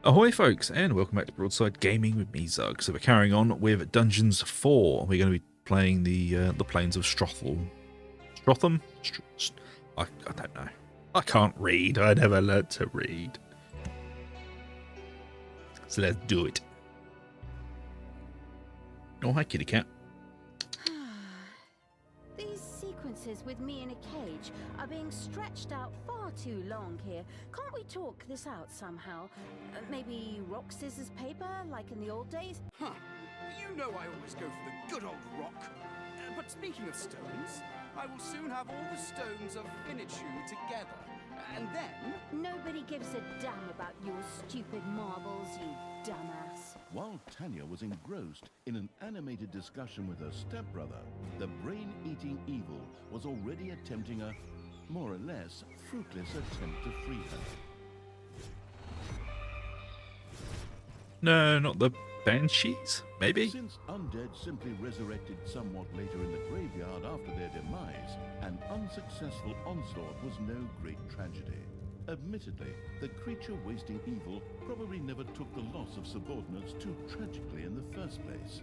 Ahoy folks, and welcome back to Broadside Gaming with me, Zug. So we're carrying on with Dungeons 4. We're going to be playing the Plains of Strothel. Strotham? I don't know. I can't read. I never learnt to read. So let's do it. Oh, hi, kitty cat. These sequences with me in a cage are being stretched out far too long here. Can't we talk this out somehow? Maybe rock, scissors, paper, like in the old days? Huh. You know I always go for the good old rock. But speaking of stones, I will soon have all the stones of Finichu together. And then... Nobody gives a damn about your stupid marbles, you dumbass. While Tanya was engrossed in an animated discussion with her stepbrother, the brain-eating evil was already attempting a, more or less, fruitless attempt to free her. No, not the banshees? Maybe? Since undead simply resurrected somewhat later in the graveyard after their demise, an unsuccessful onslaught was no great tragedy. Admittedly, the creature-wasting evil probably never took the loss of subordinates too tragically in the first place.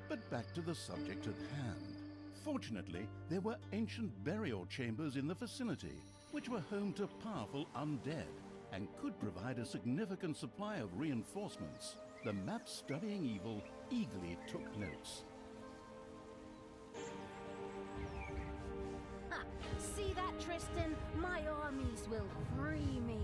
But back to the subject at hand. Fortunately, there were ancient burial chambers in the vicinity, which were home to powerful undead, and could provide a significant supply of reinforcements. The map-studying evil eagerly took notes. See that, Tristan? My armies will free me.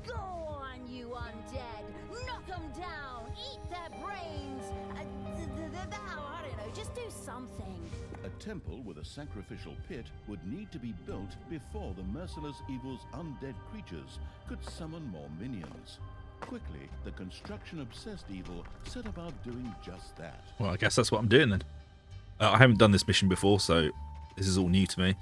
Go on, you undead! Knock them down! Eat their brains! I don't know, just do something. A temple with a sacrificial pit would need to be built before the merciless evil's undead creatures could summon more minions. Quickly, the construction-obsessed evil set about doing just that. Well, I guess that's what I'm doing then. I haven't done this mission before, so this is all new to me.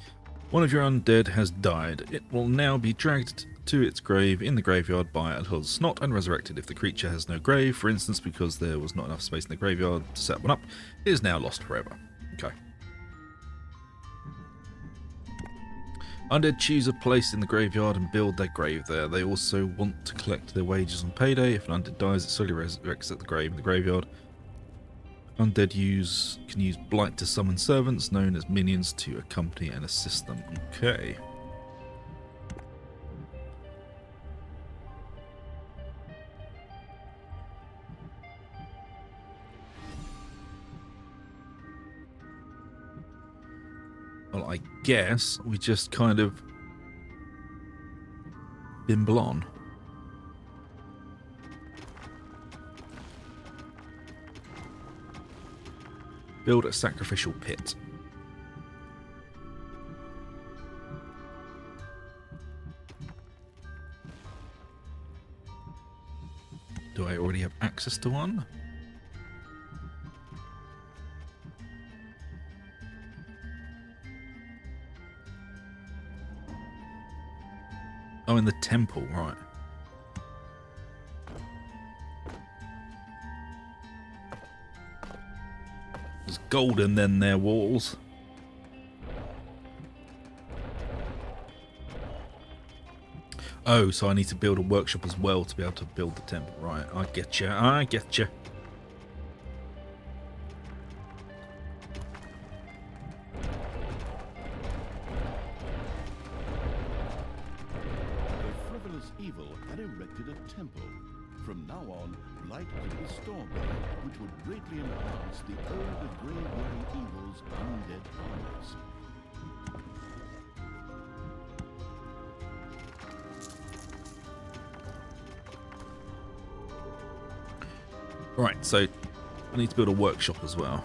One of your undead has died. It will now be dragged to its grave in the graveyard by a little snot and resurrected. If the creature has no grave, for instance, because there was not enough space in the graveyard to set one up, it is now lost forever. Okay. Undead choose a place in the graveyard and build their grave there. They also want to collect their wages on payday. If an undead dies, it slowly resurrects at the grave in the graveyard. Undead can use blight to summon servants, known as minions, to accompany and assist them. Okay. Well, I guess we just kind of bimble on. Build a sacrificial pit. Do I already have access to one? Oh, in the temple, right. There's golden then their walls. Oh, so I need to build a workshop as well to be able to build the temple. Right, I get you. I get you. The frivolous evil had erected a temple. From now on, light could be stored there, which would greatly enhance the older grave-wearing evil's undead armies. Right, so I need to build a workshop as well.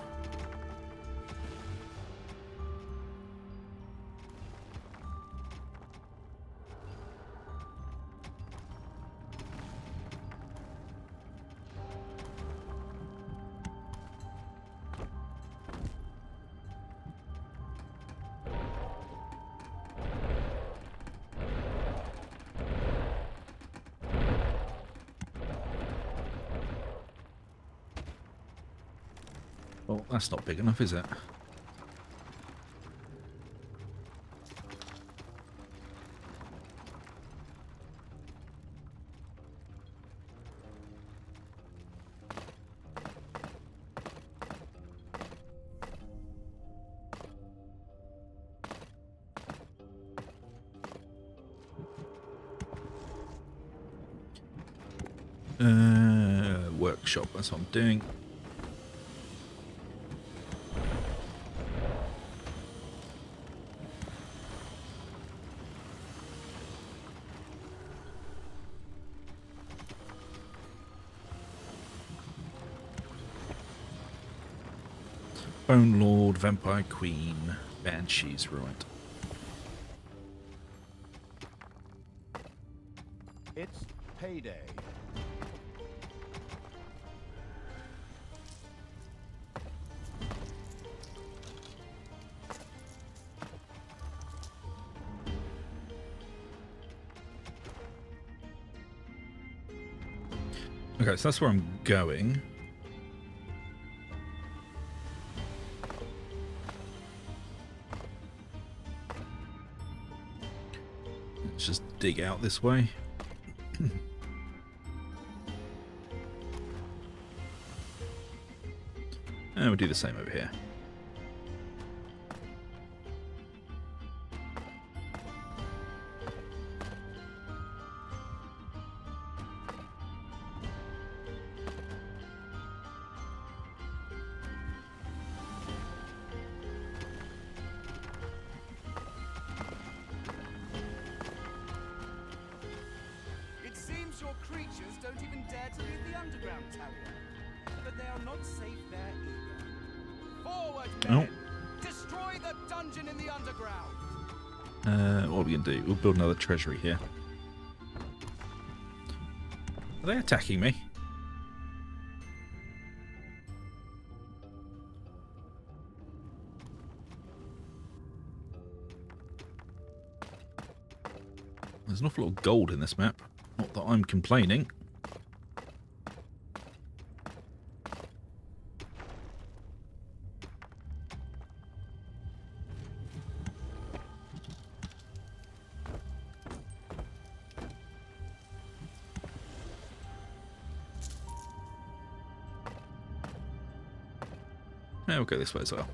Well, that's not big enough, is it? Workshop, that's what I'm doing. Bone Lord, Vampire Queen, Banshee's right. It's payday. Okay, so that's where I'm going. Let's just dig out this way. And we'll do the same over here. It seems your creatures don't even dare to leave the underground, Talia. But they are not safe there either. Forward, men! Destroy the dungeon in the underground! What are we going to do? We'll build another treasury here. Are they attacking me? There's an awful lot of gold in this map. Not that I'm complaining. Yeah, we'll go this way as well.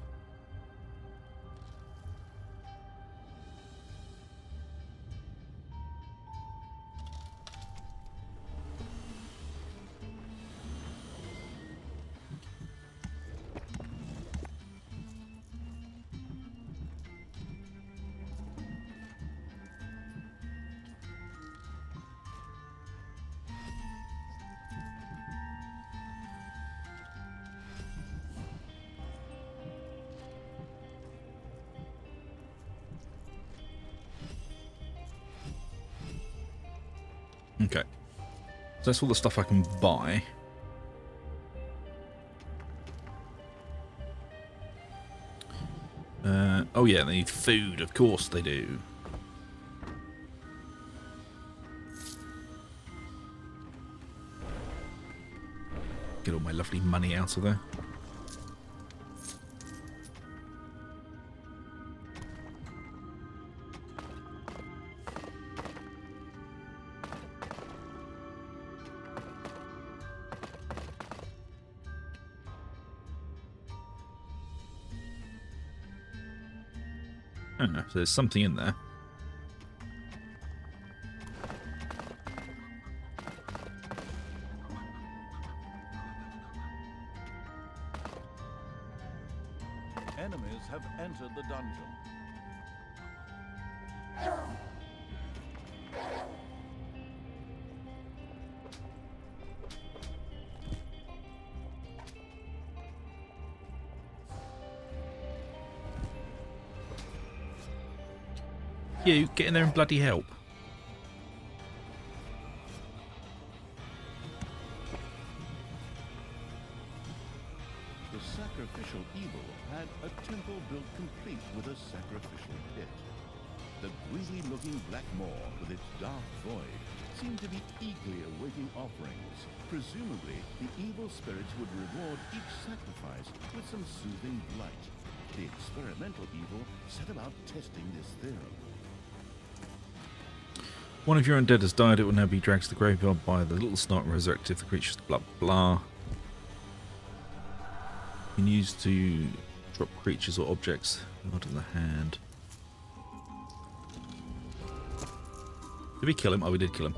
Okay. So that's all the stuff I can buy. Oh yeah, they need food. Of course they do. Get all my lovely money out of there. So there's something in there. Enemies have entered the dungeon. You get in there and bloody help. The sacrificial evil had a temple built complete with a sacrificial pit. The greedy-looking black maw with its dark void seemed to be eagerly awaiting offerings. Presumably, the evil spirits would reward each sacrifice with some soothing blight. The experimental evil set about testing this theorem. One of your undead has died. It will now be dragged to the graveyard by the little snot and resurrected the creatures. Blah blah. You can use to drop creatures or objects out of the hand. Did we kill him? Oh, we did kill him.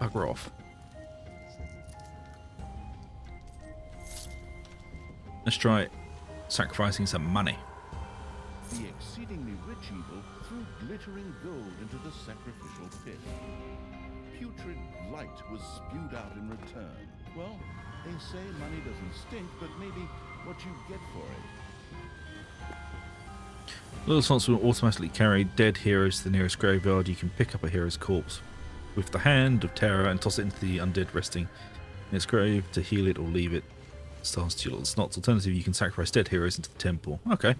bugger off. Let's try sacrificing some money. The exceedingly rich evil threw glittering gold into the sacrificial pit. Putrid light was spewed out in return. Well, they say money doesn't stink, but maybe what you get for it. Little slots will automatically carry dead heroes to the nearest graveyard. You can pick up a hero's corpse with the Hand of Terror and toss it into the undead resting in its grave to heal it or leave it. Stars to your little snots. Alternatively, you can sacrifice dead heroes into the temple. Okay.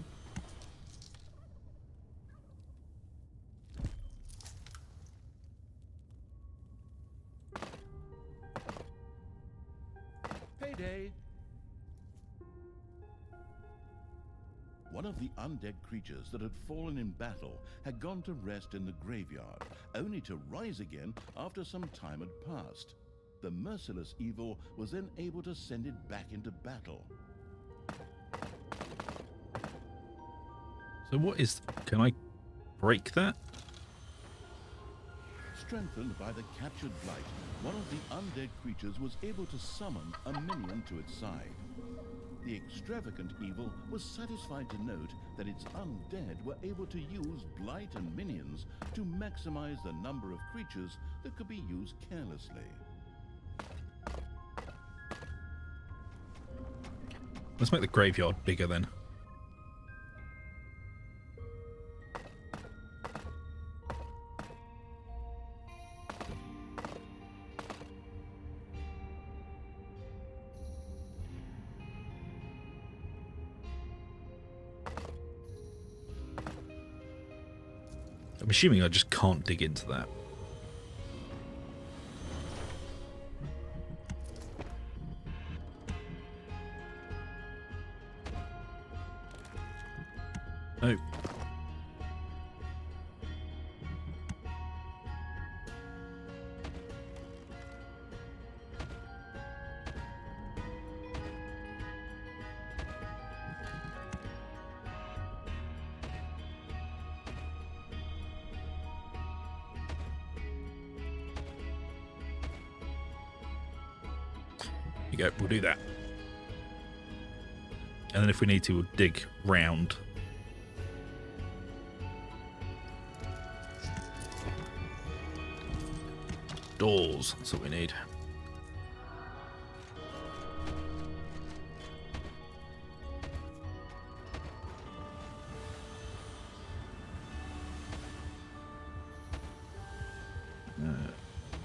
Payday! One of the undead creatures that had fallen in battle had gone to rest in the graveyard, only to rise again after some time had passed. The merciless evil was then able to send it back into battle. So what is... Can I break that? Strengthened by the captured blight, one of the undead creatures was able to summon a minion to its side. The extravagant evil was satisfied to note that its undead were able to use blight and minions to maximize the number of creatures that could be used carelessly. Let's make the graveyard bigger then. I'm assuming I just can't dig into that. Oh. There you go, we'll do that. And then if we need to, we'll dig round. Doors, that's what we need.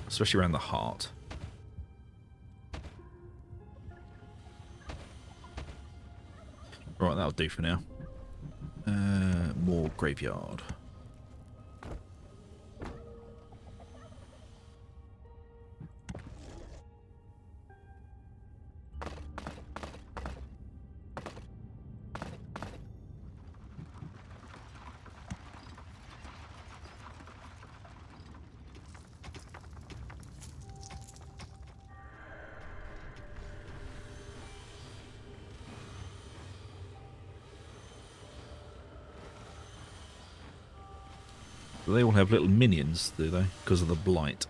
Especially around the heart. Right, that'll do for now. More graveyard. They all have little minions, do they? Because of the blight.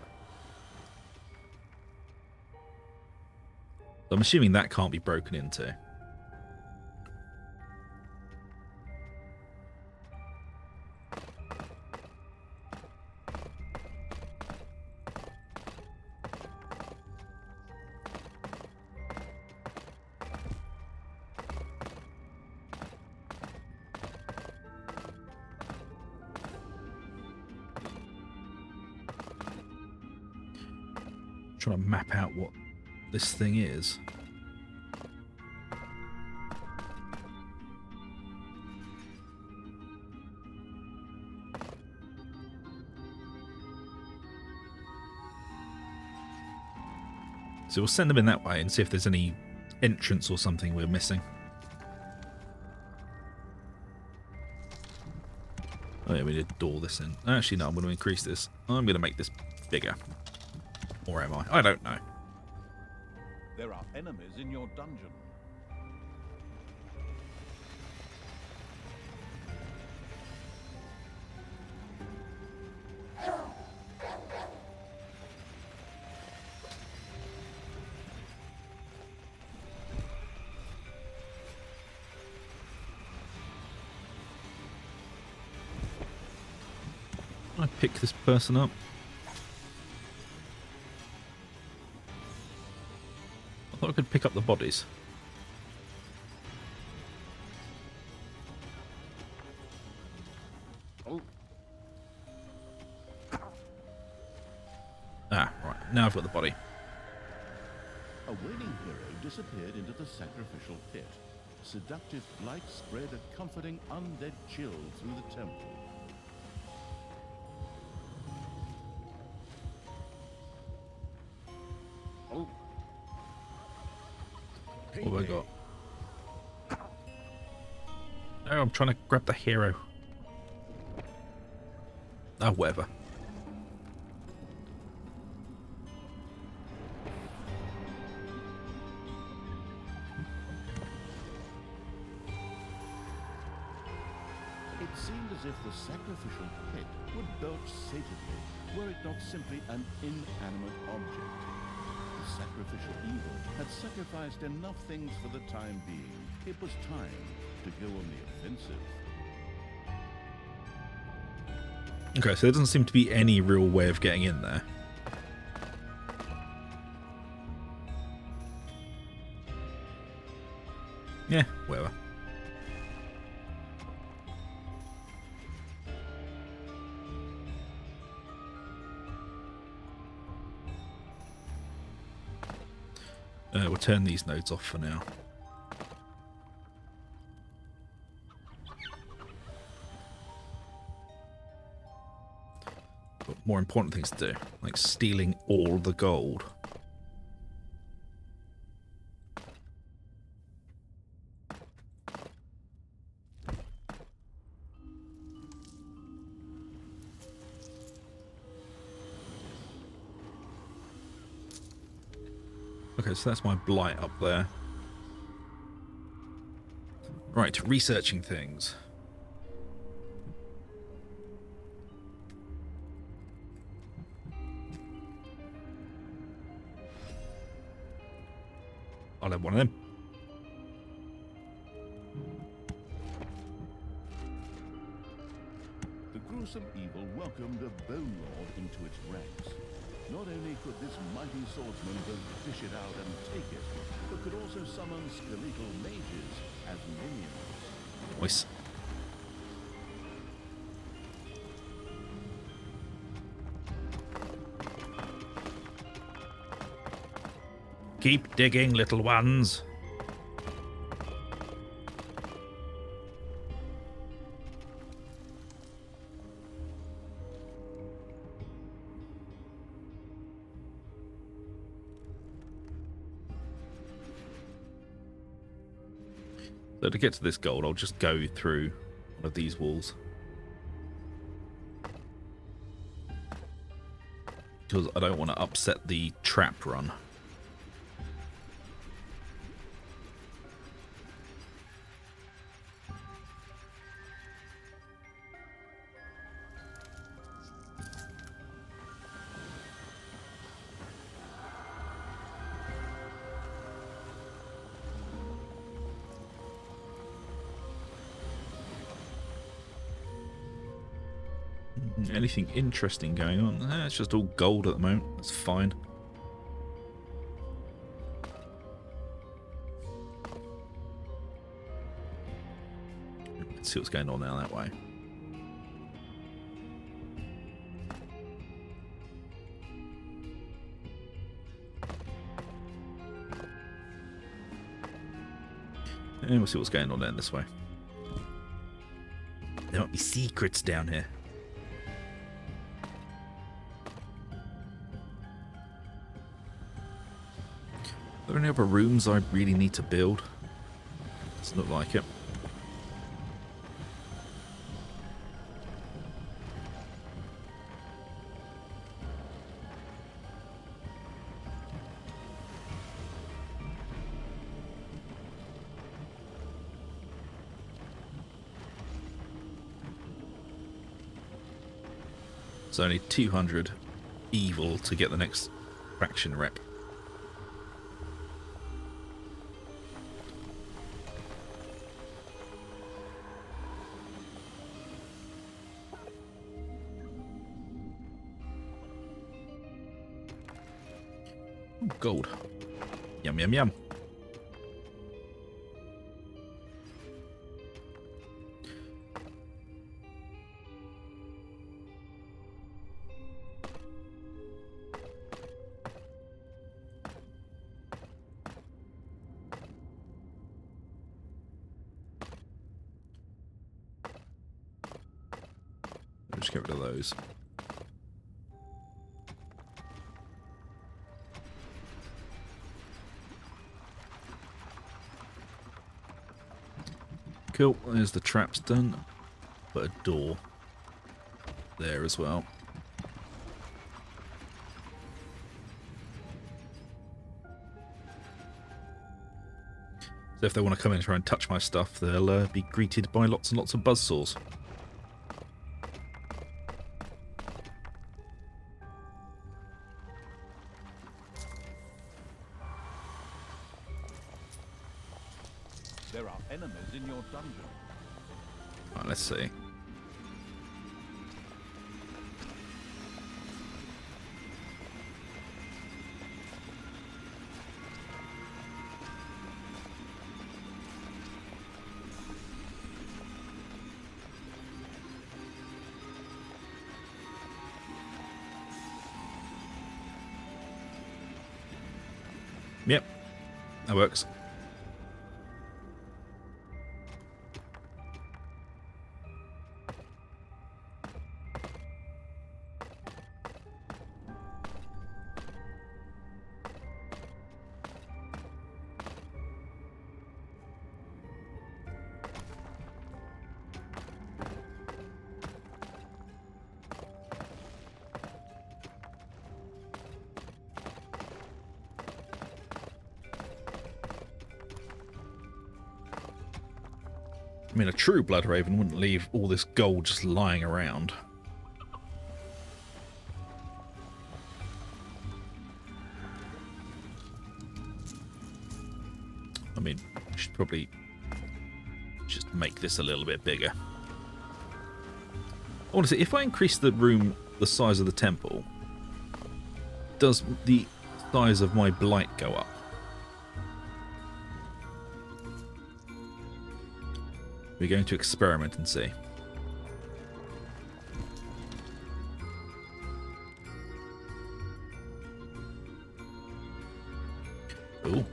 I'm assuming that can't be broken into. Trying to map out what this thing is. So we'll send them in that way and see if there's any entrance or something we're missing. Oh yeah, we did door this in. Actually no, I'm going to increase this. I'm going to make this bigger. Or am I? I don't know. There are enemies in your dungeon. Can I pick this person up? I thought I could pick up the bodies. Ah, right. Now I've got the body. A wailing hero disappeared into the sacrificial pit. Seductive light spread a comforting undead chill through the temple. What have I got? Oh, I'm trying to grab the hero. Oh, whatever. It seemed as if the sacrificial pit would belch sated were it not simply an inanimate object. The sacrificial evil had sacrificed enough things for the time being. It was time to go on the offensive. Okay, so there doesn't seem to be any real way of getting in there. Yeah, whatever. We'll turn these nodes off for now. But more important things to do, like stealing all the gold. Okay, so that's my blight up there. Right, researching things. I'll have one of them. The gruesome evil welcomed a Bone Lord into its ranks. Not only could this mighty swordsman both dish it out and take it, but could also summon skeletal mages as minions. Nice. Keep digging, little ones. So to get to this gold, I'll just go through one of these walls. Because I don't want to upset the trap run. Anything interesting going on? It's just all gold at the moment. That's fine. Let's see what's going on now that way. And we'll see what's going on then this way. There might be secrets down here. Are there any other rooms I really need to build? Doesn't look like it. It's only 200 evil to get the next faction rep. Ooh, gold. Yum, yum, yum. Just get rid of those. Cool, there's the traps done. Put a door there as well. So if they want to come in and try and touch my stuff, they'll be greeted by lots and lots of buzzsaws. There are enemies in your dungeon. Right, let's see. Yep, that works. I mean, a true Blood Raven wouldn't leave all this gold just lying around. I mean, I should probably just make this a little bit bigger. I want to see, if I increase the room, the size of the temple, does the size of my blight go up? We're going to experiment and see. Ooh.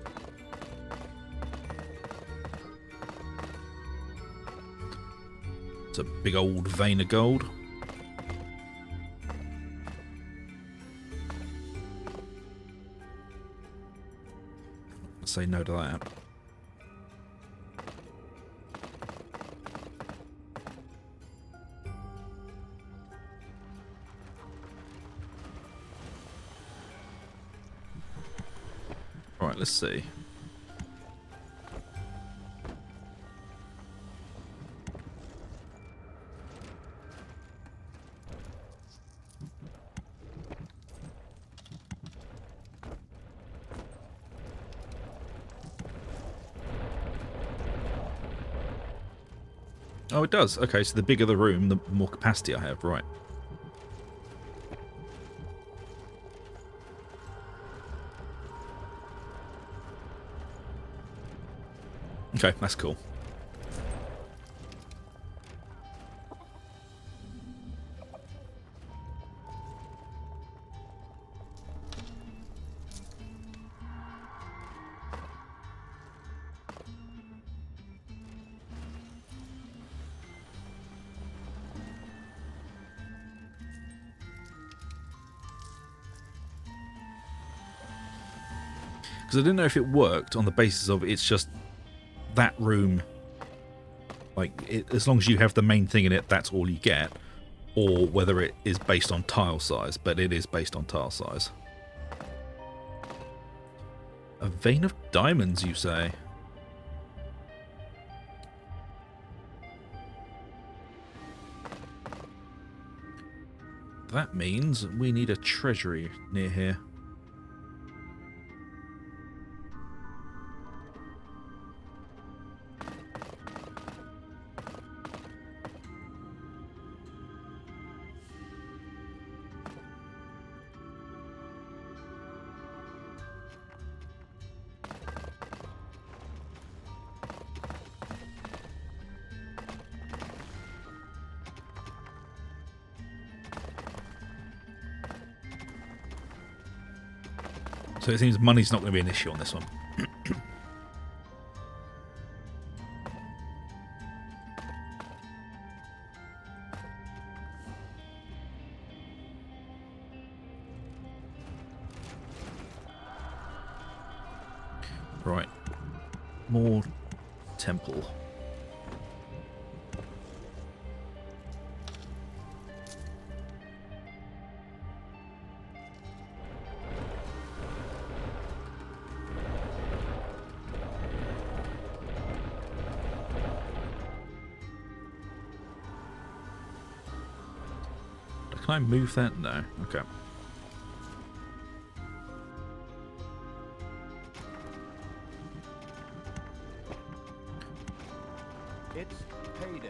It's a big old vein of gold. Let's say no to that. Right, let's see. Oh, it does. Okay, so the bigger the room, the more capacity I have. Right. Okay, that's cool. Because I didn't know if it worked on the basis of it's just that room, like as long as you have the main thing in it, that's all you get, or whether it is based on tile size. But it is based on tile size. A vein of diamonds, you say? That means we need a treasury near here. So it seems money's not going to be an issue on this one. Right. More temple. Can I move that? No. Okay. It's payday.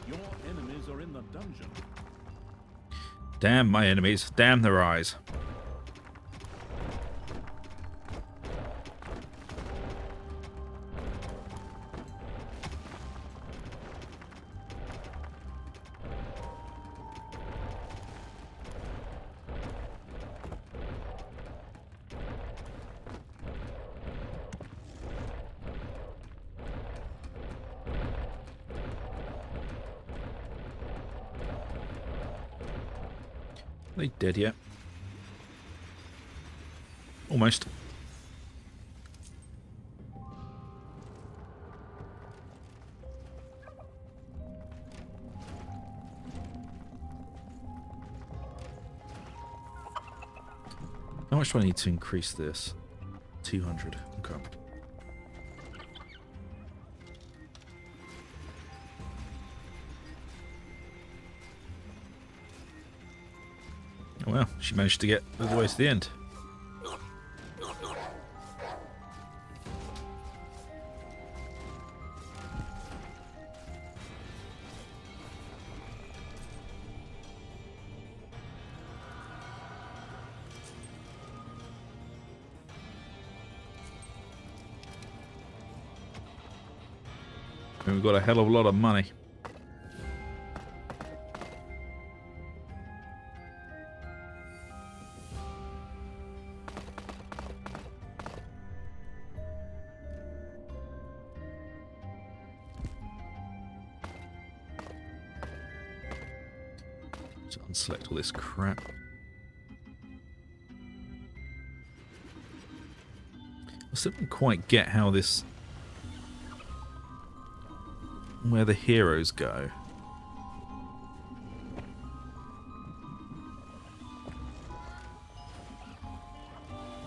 Your enemies are in the dungeon. Damn my enemies. Damn their eyes. Are they dead yet? Almost. How much do I need to increase this? 200. Okay. Oh well, she managed to get all the way to the end. And we've got a hell of a lot of money. Let's unselect all this crap. I still don't quite get how this... where the heroes go.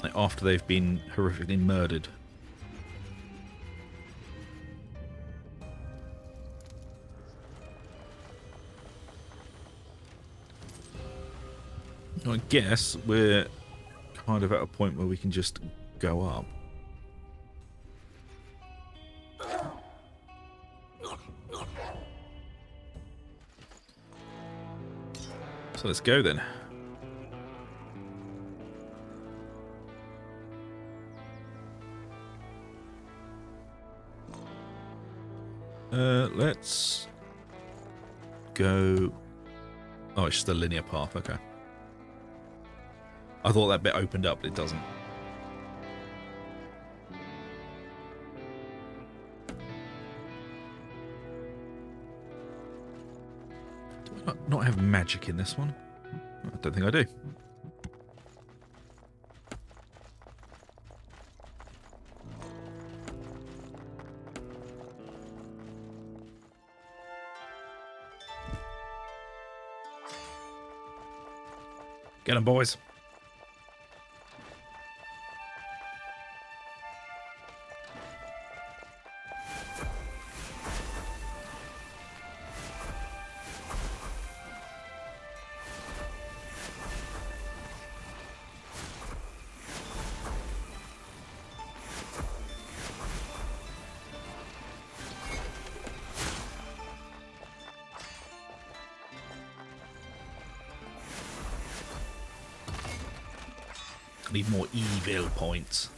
Like after they've been horrifically murdered. I guess we're kind of at a point where we can just go up. So let's go then. Let's go... Oh, it's just a linear path, okay. I thought that bit opened up, but it doesn't. Do I not have magic in this one? I don't think I do. Get 'em, boys. Need more evil points.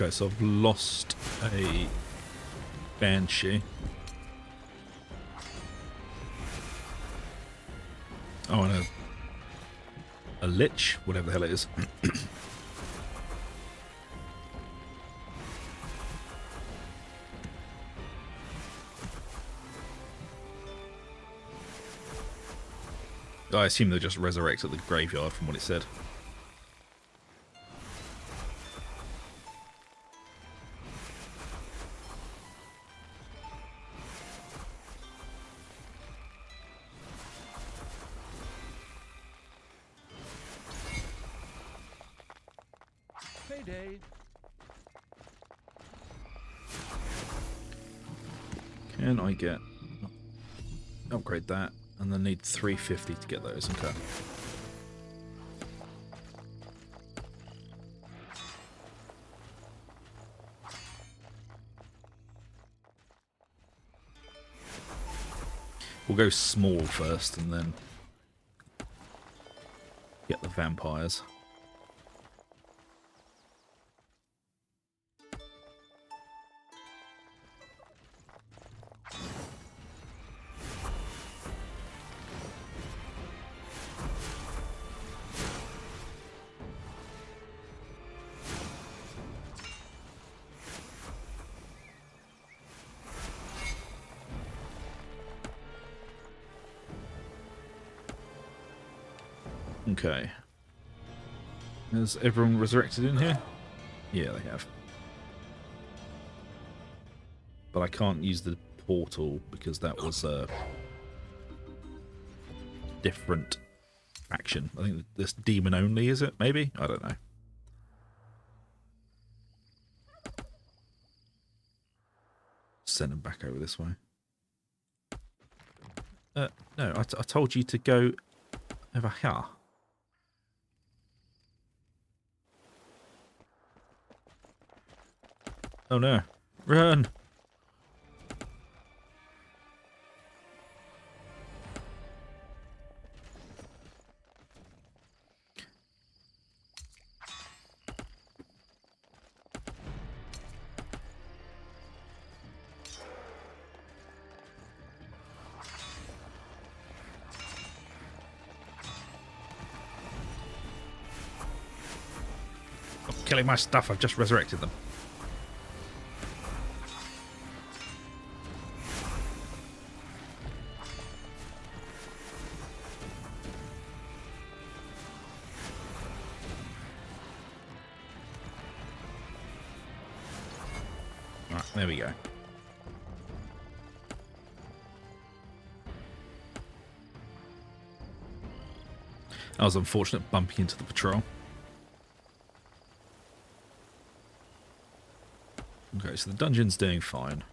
Okay, so I've lost a banshee. Oh, and a lich, whatever the hell it is. I assume they'll just resurrect at the graveyard from what it said. Payday. Can I get... upgrade that, and then need 350 to get those. Okay. We'll go small first, and then get the vampires. Okay. Has everyone resurrected in here? Yeah, they have. But I can't use the portal because that was a different action. I think this demon only, is it? Maybe? I don't know. Send them back over this way. No, I told you to go over here. Oh no. Run! Stop killing my stuff, I've just resurrected them. There we go. That was unfortunate bumping into the patrol. Okay, so the dungeon's doing fine.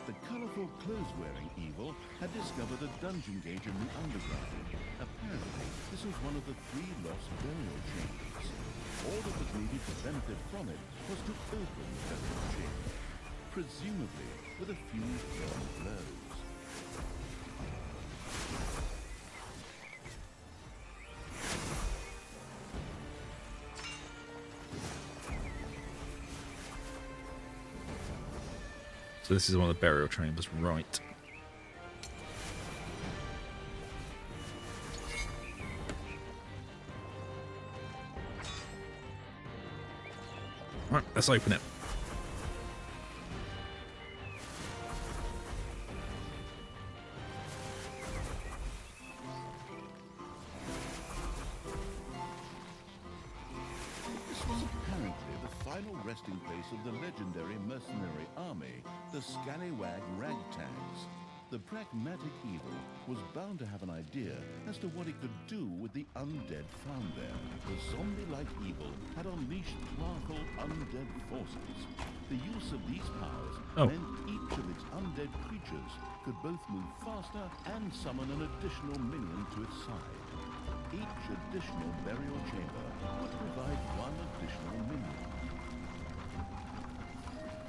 The colourful clothes-wearing evil had discovered a dungeon gate in the underground. Apparently, this was one of the 3 lost burial chambers. All that was needed to benefit from it was to open the burial chamber, presumably with a few firm blows. So this is one of the burial chambers, right. Right, let's open it. This was apparently the final resting place of the legendary mercenary army, the Scallywag Ragtags. The pragmatic evil was bound to have an idea as to what it could do with the undead found there. The zombie-like evil had unleashed powerful undead forces. The use of these powers meant each of its undead creatures could both move faster and summon an additional minion to its side. Each additional burial chamber would provide one additional minion.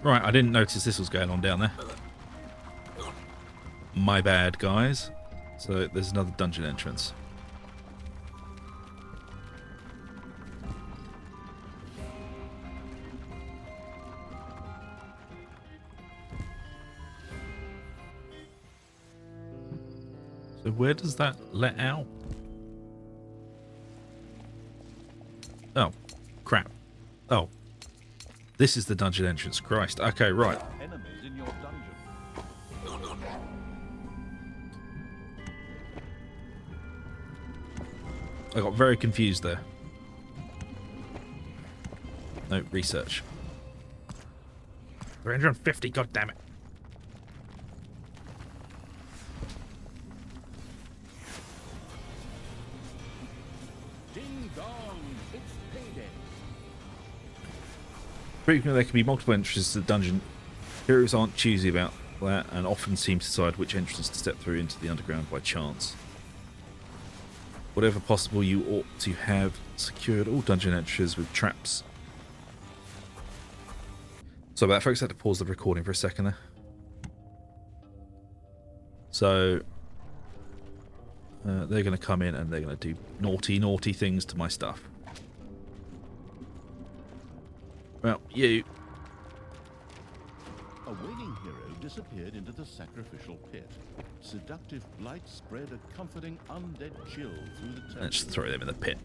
Right, I didn't notice this was going on down there. My bad, guys. So there's another dungeon entrance. So where does that let out? Oh, crap. Oh, this is the dungeon entrance. Christ. Okay, right. Enemies in your dungeon. I got very confused there. No, research. 350, god damn it. Ding dong, it's payday. Frequently there can be multiple entrances to the dungeon. Heroes aren't choosy about that and often seem to decide which entrance to step through into the underground by chance. Whatever possible, you ought to have secured all dungeon entrances with traps. So about that, folks, I had to pause the recording for a second there. So they're going to come in and they're going to do naughty, naughty things to my stuff. Well, you. A waiting hero disappeared into the sacrificial pit. Seductive blight spread a comforting undead chill through the temple. Let's throw them in the pit.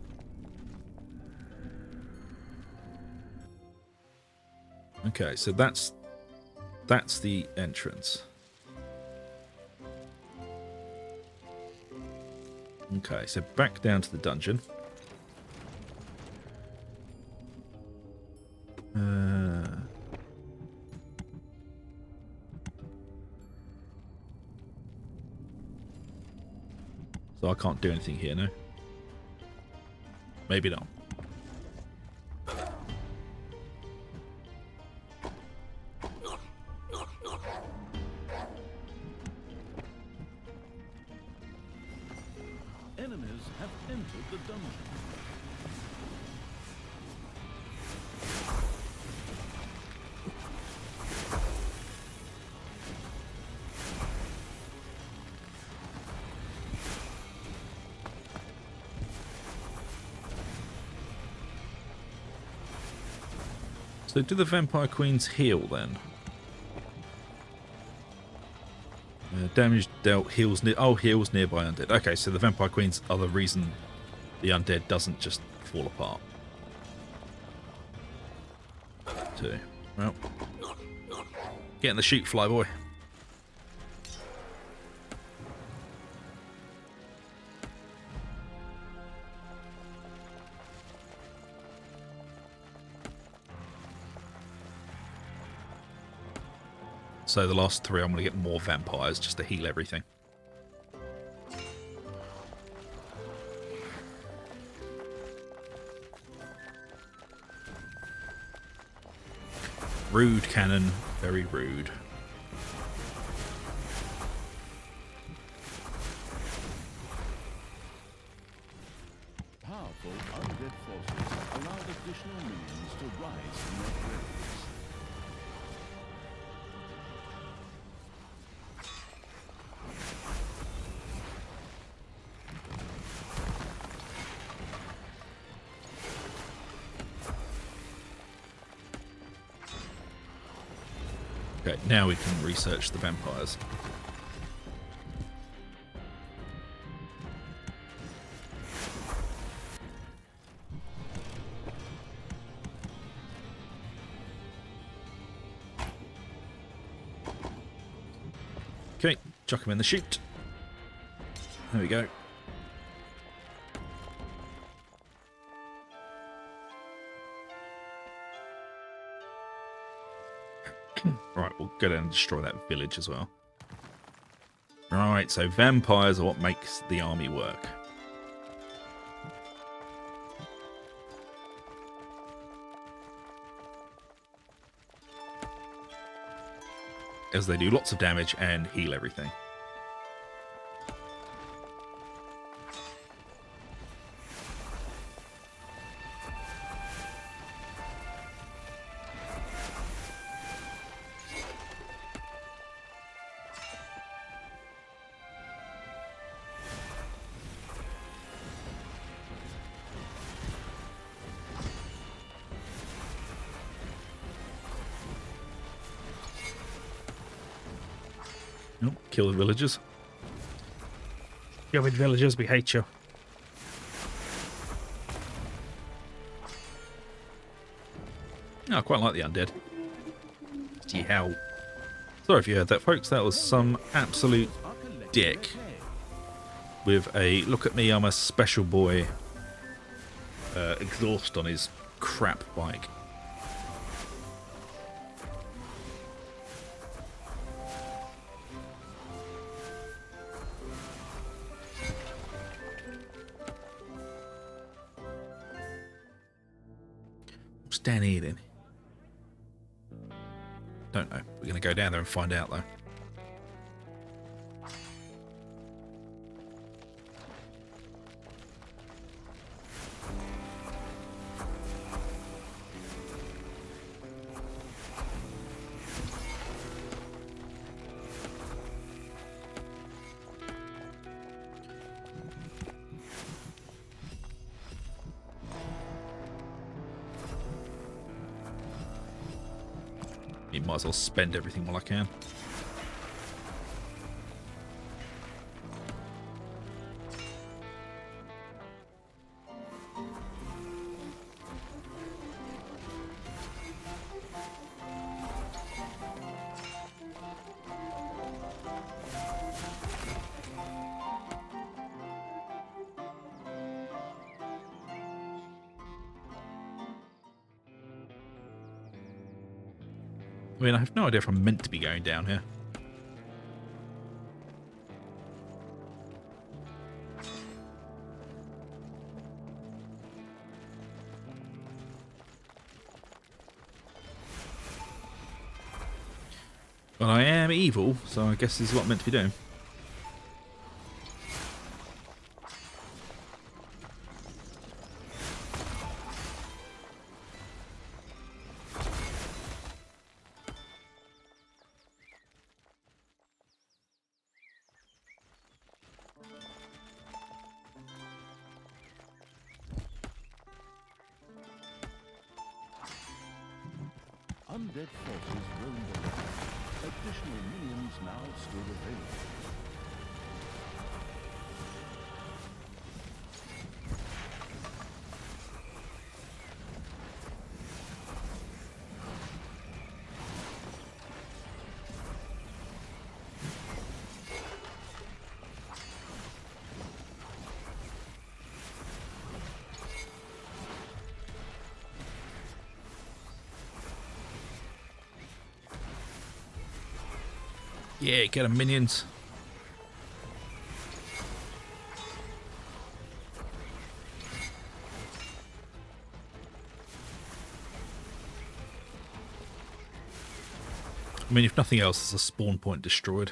Okay, so that's the entrance. Okay, so back down to the dungeon. So I can't do anything here, no? Maybe not. Enemies have entered the dungeon. So do the vampire queens heal then? Damage dealt heals heals nearby undead. Okay, so the vampire queens are the reason the undead doesn't just fall apart. Two. Well, get in the chute, flyboy. So the last three, I'm going to get more vampires just to heal everything. Rude cannon, very rude. Powerful undead forces allowed additional minions to rise from their graves. Okay, now we can research the vampires. Okay, chuck him in the chute. There we go. Right, we'll go down and destroy that village as well. Right, so vampires are what makes the army work. As they do lots of damage and heal everything. Oh, kill the villagers. You're with villagers, we hate you. Oh, I quite like the undead. Gee, hell. Sorry if you heard that, folks. That was some absolute dick with a look at me, I'm a special boy exhaust on his crap bike. What's down here then? Don't know. We're going to go down there and find out though. Might as well spend everything while I can. I mean, I have no idea if I'm meant to be going down here. But I am evil, so I guess this is what I'm meant to be doing. Undead forces roamed around. Additional minions now stood available. Yeah, get them, minions. I mean, if nothing else, it's a spawn point destroyed.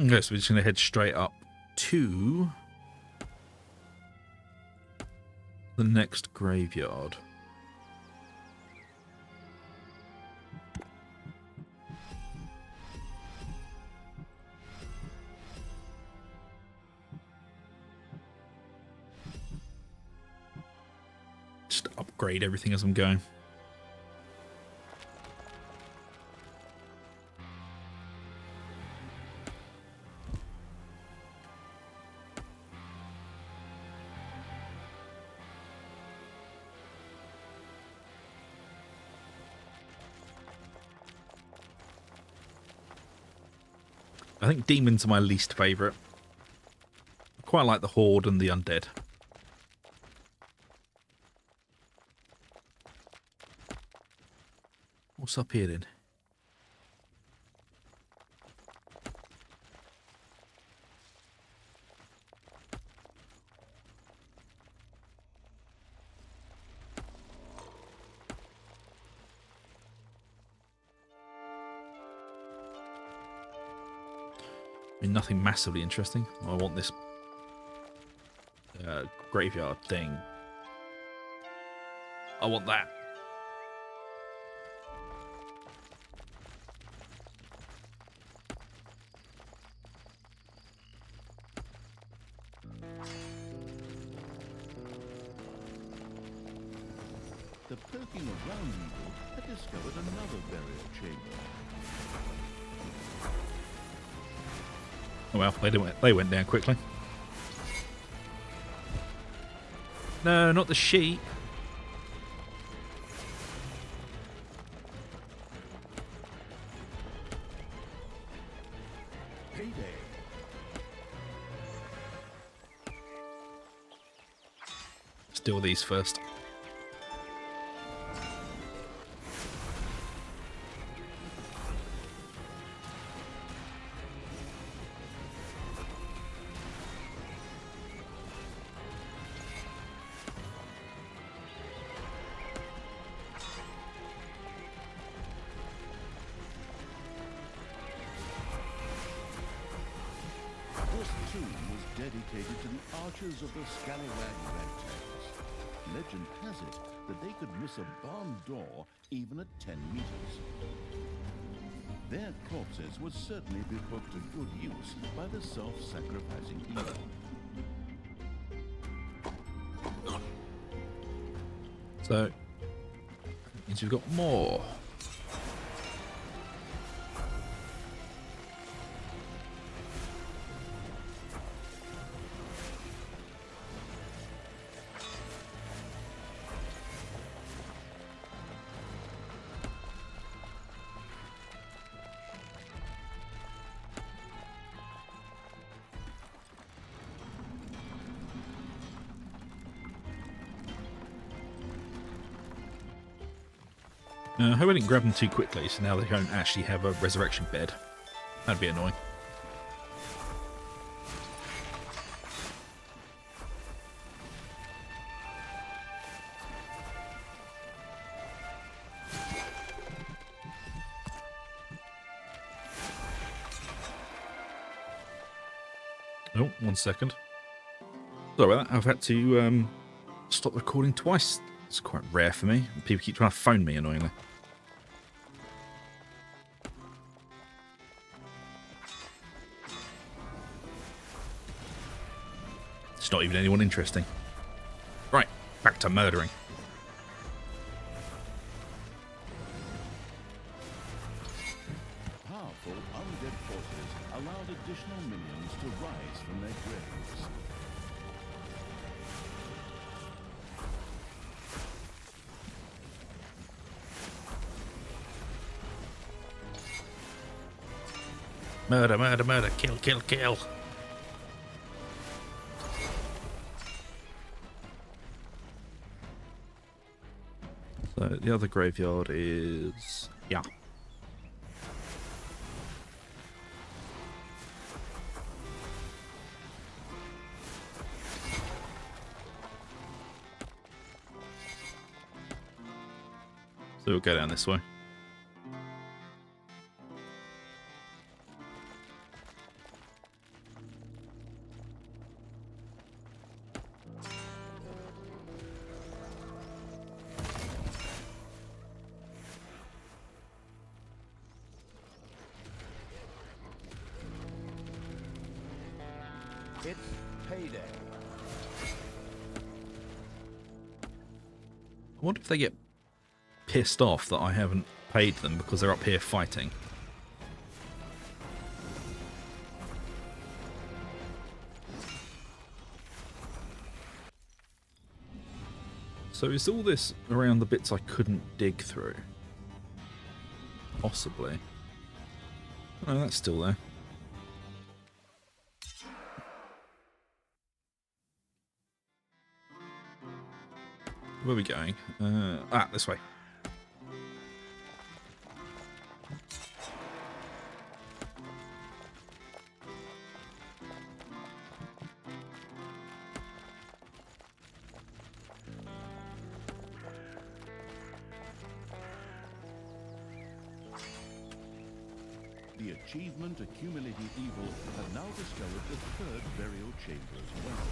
Okay, so we're just going to head straight up to the next graveyard. Just upgrade everything as I'm going. I think demons are my least favourite. I quite like the Horde and the undead. What's up here then? I mean, nothing massively interesting. I want this graveyard thing. I want that. the poking around needle had discovered another burial chamber. Oh well, they went down quickly. No, not the sheep. Payday! Steal these first. This tomb was dedicated to the archers of the Scallywag Ragtags. Legend has it that they could miss a barn door even at 10 meters. Their corpses would certainly be put to good use by the self-sacrificing evil. So, means we've got more. I hope I didn't grab them too quickly, so now they don't actually have a resurrection bed. That'd be annoying. Oh, 1 second. Sorry about that. I've had to stop recording twice. It's quite rare for me. People keep trying to phone me, annoyingly. It's not even anyone interesting. Right, back to murdering. Powerful undead forces allowed additional minions to rise from their graves. Murder, murder, murder. Kill, kill, kill. So the other graveyard is... yeah. So we'll go down this way. It's payday. I wonder if they get pissed off that I haven't paid them because they're up here fighting. So is all this around the bits I couldn't dig through? Possibly. Oh, that's still there. Where are we going? This way. The achievement accumulating evil have now discovered the third burial chamber as well.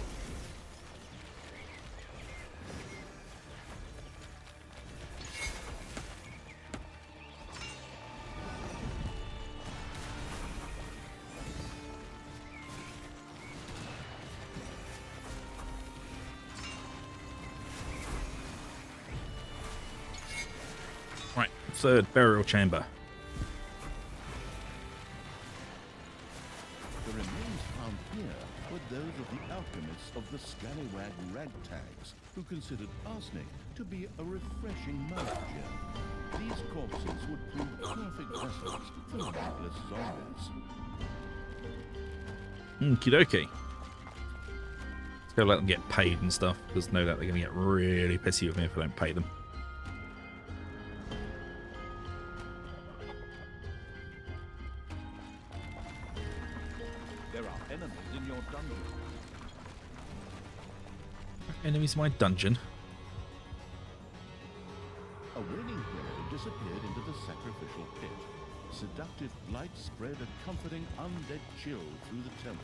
third burial chamber. The remains found here were those of the alchemists of the scallywag ragtags, who considered arsenic to be a refreshing mouthfeel. These corpses would prove perfect vessels for legless zombies. Okie dokie. Let's go let them get paid and stuff, because no doubt they're going to get really pissy with me if I don't pay them. There are enemies in your dungeon. Enemies in my dungeon. A wailing hero disappeared into the sacrificial pit. Seductive light spread a comforting undead chill through the temple.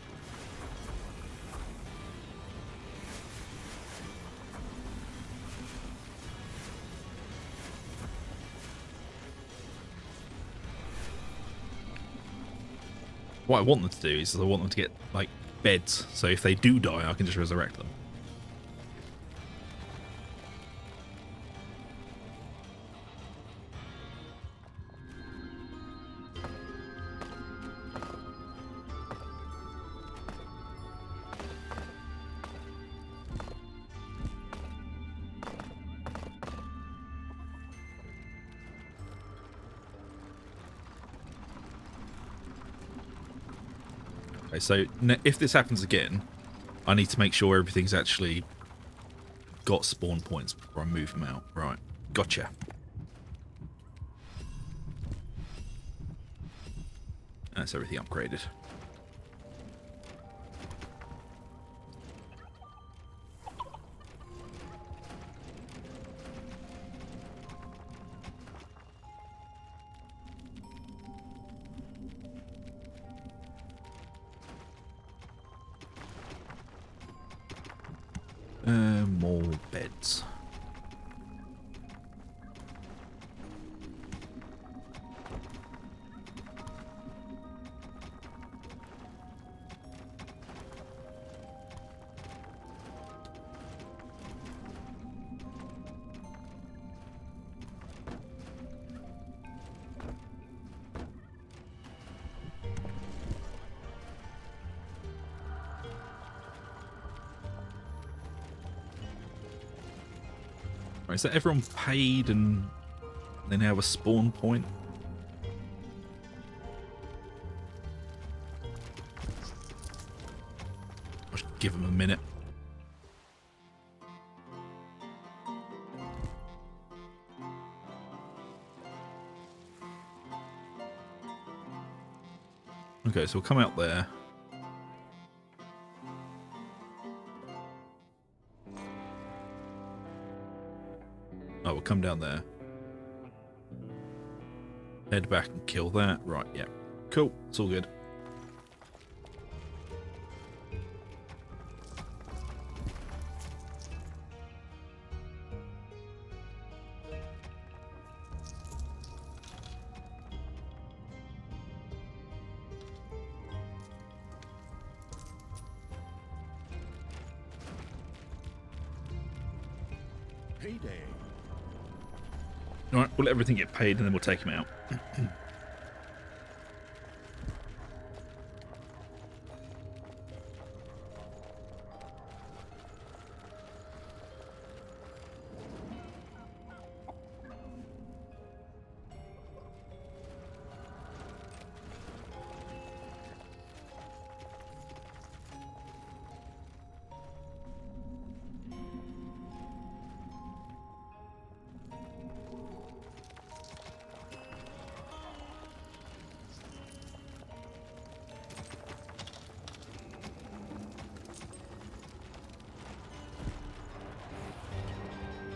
What I want them to do is I want them to get, like, beds, so if they do die, I can just resurrect them. Okay, so if this happens again, I need to make sure everything's actually got spawn points before I move them out. Right, gotcha. That's everything upgraded. More beds. Right, is that everyone paid and they now have a spawn point? I should give them a minute. Okay, so we'll come out there. Oh, we'll come down there. Head back and kill that. Right, yeah. Cool. It's all good. Payday. Alright, we'll let everything get paid and then we'll take him out.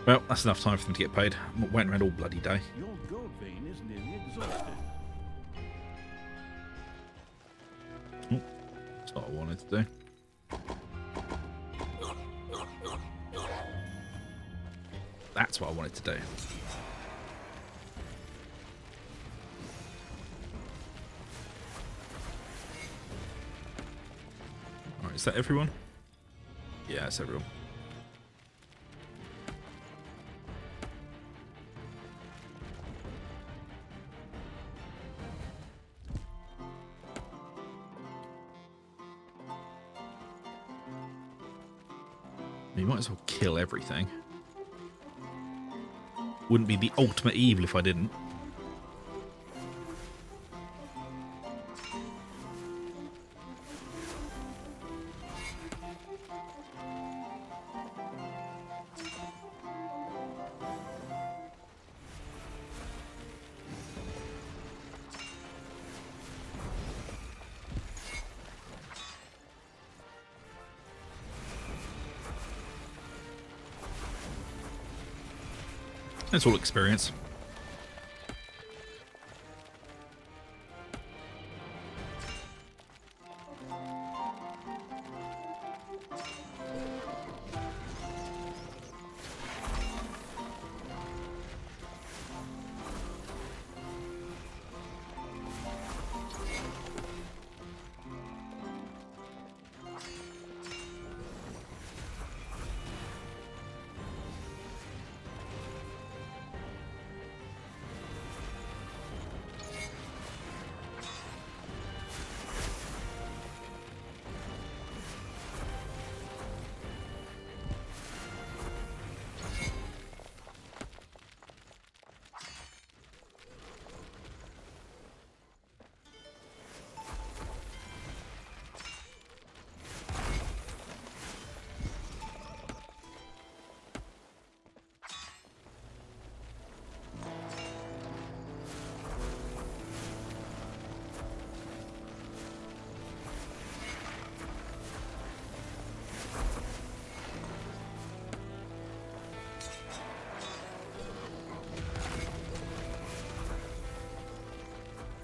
Well, that's enough time for them to get paid. I'm not waiting around all bloody day. Your gold vein is nearly exhausted. Oh, that's not what I wanted to do. That's what I wanted to do. Alright, is that everyone? Yeah, that's everyone. You might as well kill everything. Wouldn't be the ultimate evil if I didn't. It's all experience.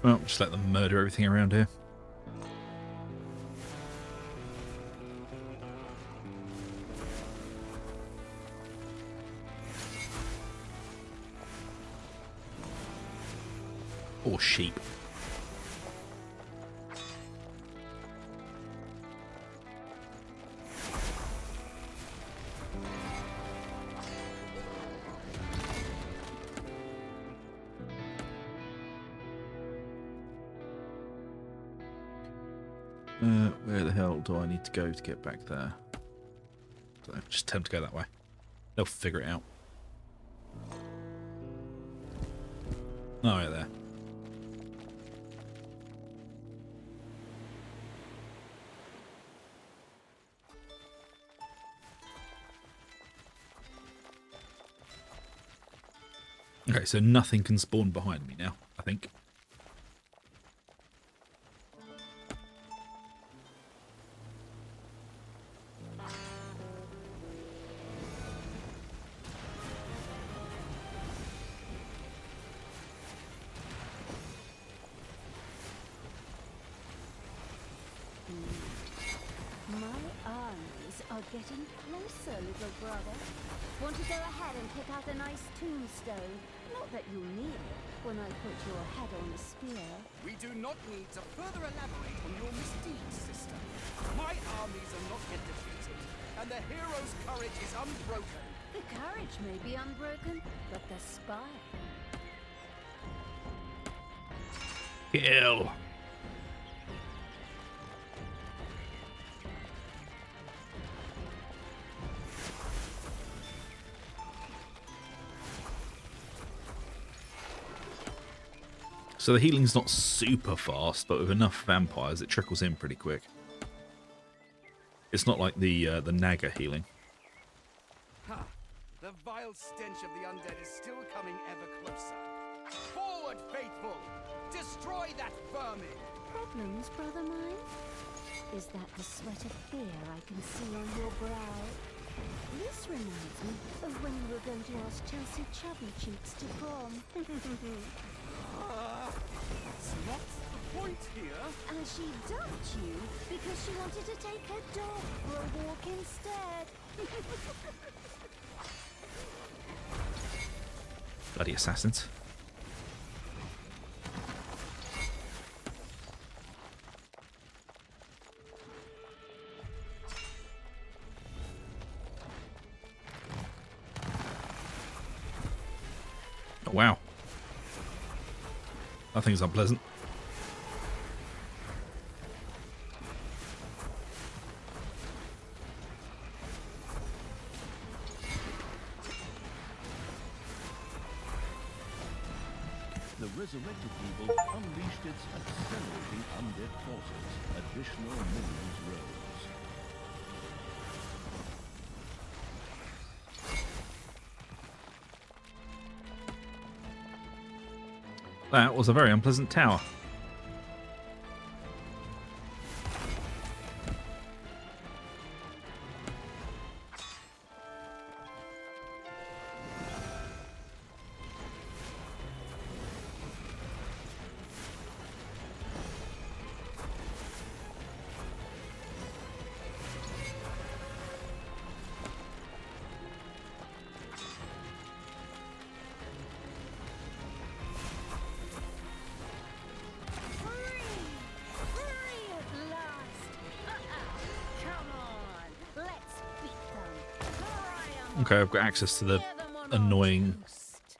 Well, just let them murder everything around here. Or sheep. Where the hell do I need to go to get back there? So just tell them to go that way. They'll figure it out. Oh, yeah, there. Okay, so nothing can spawn behind me now, I think. Getting closer, little brother. Want to go ahead and pick out a nice tombstone? Not that you'll need it when I put your head on the spear. We do not need to further elaborate on your misdeeds, sister. My armies are not yet defeated, and the hero's courage is unbroken. The courage may be unbroken, but the spine. Kill. So the healing's not super fast, but with enough vampires, it trickles in pretty quick. It's not like the Naga healing. Ha! The vile stench of the undead is still coming ever closer. Forward, faithful! Destroy that vermin! Problems, brother mine? Is that the sweat of fear I can see on your brow? This reminds me of when you were going to ask Chelsea Chubby Cheeks to prom. That's not the point here. And she dumped you because she wanted to take her dog for a walk instead. Bloody assassins. Oh, wow. That thing's unpleasant. the resurrected evil unleashed its accelerating undead forces. Additional minions rose. That was a very unpleasant tower. Free at last! Come on, let's beat them. Triumph. Okay, I've got access to the Hear them on annoying our toast.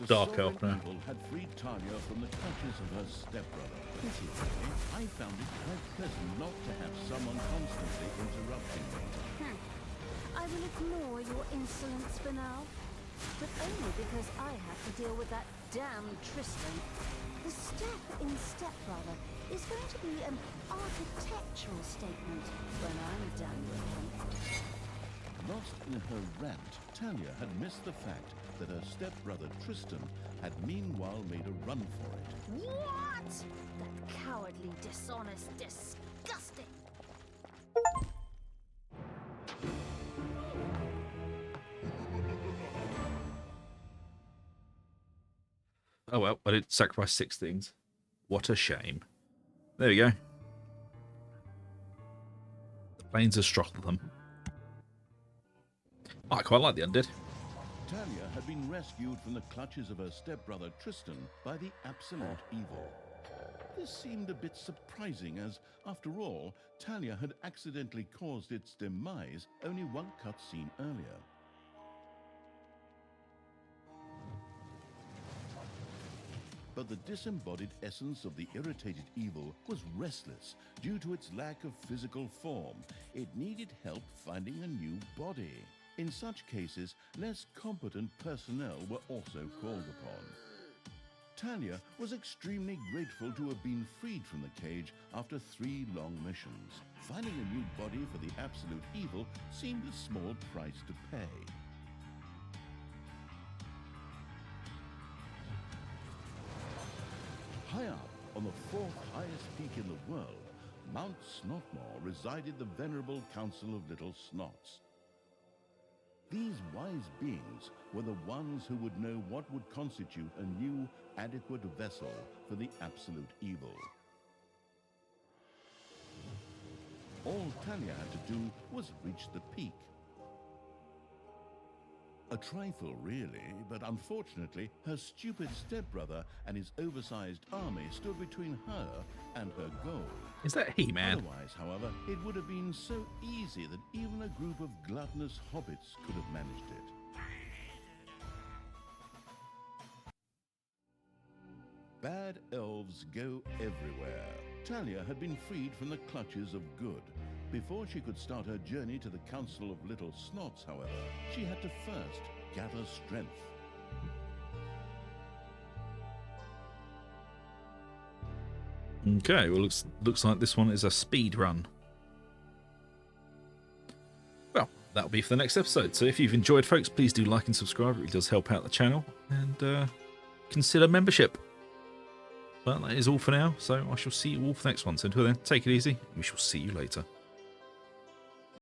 The Dark sovereign elf now. evil had freed Talia from the clutches of her stepbrother. Pitiably, I found it quite pleasant not to have someone constantly interrupting me. I will ignore your insolence for now, but only because I have to deal with that damn Tristan. The step in stepbrother is going to be an architectural statement when I'm done with him. Lost in her rant, Talia had missed the fact that her stepbrother Tristan had meanwhile made a run for it. What? That cowardly, dishonest, disgusting. Oh well, I did sacrifice 6 things. What a shame. There we go. The plains have throttled them. Oh, I quite like the undead. Talia had been rescued from the clutches of her stepbrother Tristan by the absolute evil. This seemed a bit surprising as, after all, Talia had accidentally caused its demise only one cutscene earlier. But the disembodied essence of the irritated evil was restless due to its lack of physical form. It needed help finding a new body. In such cases, less competent personnel were also called upon. Talia was extremely grateful to have been freed from the cage after 3 long missions. Finding a new body for the absolute evil seemed a small price to pay. High up, on the 4th highest peak in the world, Mount Snotmore, resided the venerable Council of Little Snots. These wise beings were the ones who would know what would constitute a new, adequate vessel for the absolute evil. All Talia had to do was reach the peak. A trifle, really, but unfortunately, her stupid stepbrother and his oversized army stood between her and her goal. Is that He-Man? Otherwise, however, it would have been so easy that even a group of gluttonous hobbits could have managed it. Bad elves go everywhere. Talia had been freed from the clutches of good. Before she could start her journey to the Council of Little Snots, however, she had to first gather strength. Okay, well, looks like this one is a speed run. Well, that'll be for the next episode. So if you've enjoyed, folks, please do like and subscribe. It really does help out the channel. And consider membership. But that is all for now. So I shall see you all for the next one. So until then, take it easy. We shall see you later.